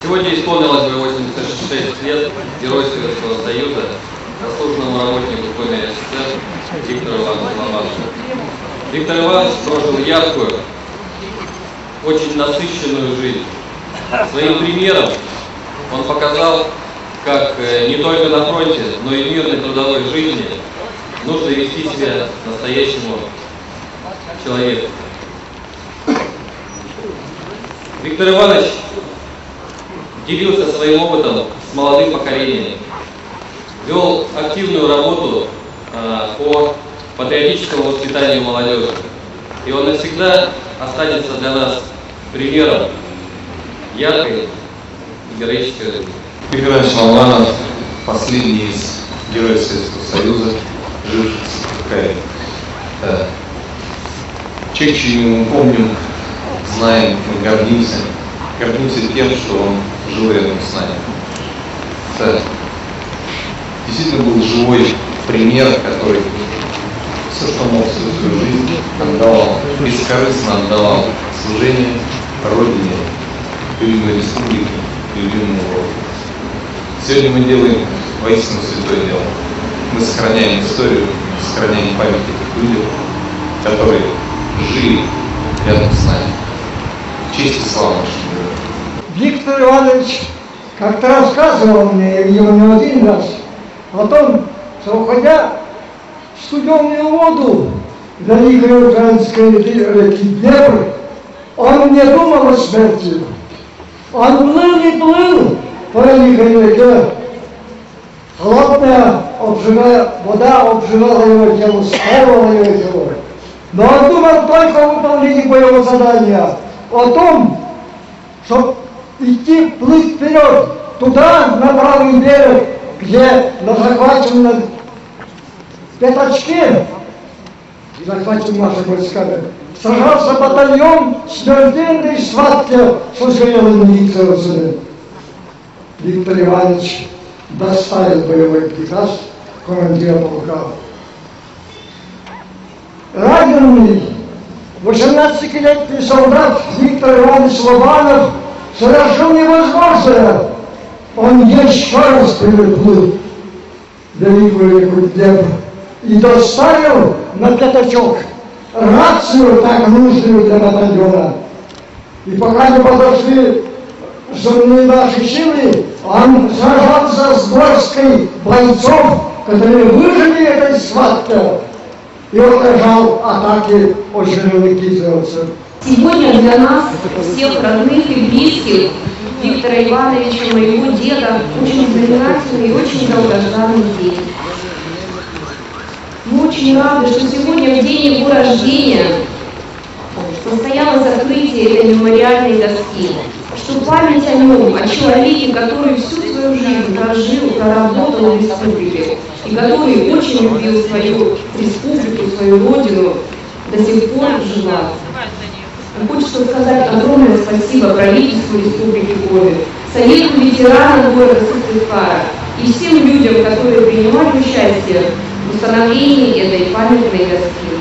Сегодня исполнилось бы 86 лет Герою Советского Союза, заслуженному работнику ФМС Виктору Ивановичу Лобанову. Виктор Иванович прожил яркую, очень насыщенную жизнь. Своим примером он показал, как не только на фронте, но и в мирной трудовой жизни нужно вести себя настоящему человеку. Виктор Иванович делился своим опытом с молодым поколением, вел активную работу по патриотическому воспитанию молодежи. И он навсегда останется для нас примером яркой и героической жизни. Виктор Иванович Лобанов, последний из Героев Советского Союза, живший в Сыктывкаре. Человек, чью мы помним, знаем, мы гордимся тем, что он жил рядом с нами. Это действительно был живой пример, который все, что мог, всю свою жизнь отдавал, бескорыстно отдавал служение Родине, любимой республике, любимому роду. Сегодня мы делаем воистину святое дело. Мы сохраняем историю, сохраняем память этих людей, которые жили рядом с нами. Честь и слава нашему герою. Виктор Иванович как-то рассказывал мне, я видел не один раз, о том, что, уходя в студеную воду великой украинской реки Днепр, он не думал о смерти. Он плыл и плыл по великой реке. Холодная вода обжигала его тело, сковывала его тело. Но он думал только о выполнении боевого задания, о том, чтобы идти, плыть вперед, туда, на правый берег, где на захваченном пятачке, захвачен нашими войсками, сражался батальон смертельной схватки со зрелыми гитлеровцами. Виктор Иванович доставил боевой приказ командира полка. Раненый 18-летний солдат Виктор Иванович Лобанов совершил невозможное. Он еще раз переплыл великую реку Днепр и доставил на пятачок рацию, так нужную для батальона. И пока не подошли земные наши силы, он сражался с горсткой бойцов, которые выжили этой схватке, и отражал атаки очень гитлеровцев. Сегодня для нас, всех родных и близких, Виктора Ивановича, моего деда, очень знаменательный и очень долгожданный день. Мы очень рады, что сегодня, в день его рождения, состоялось открытие этой мемориальной доски, что память о нем, о человеке, который всю свою жизнь прожил, проработал в республике, и который очень любил свою республику, свою родину, до сих пор жива. Хочется сказать огромное спасибо правительству Республики Коми, Совету ветеранов города Сыктывкара и всем людям, которые принимали участие в установлении этой памятной доски.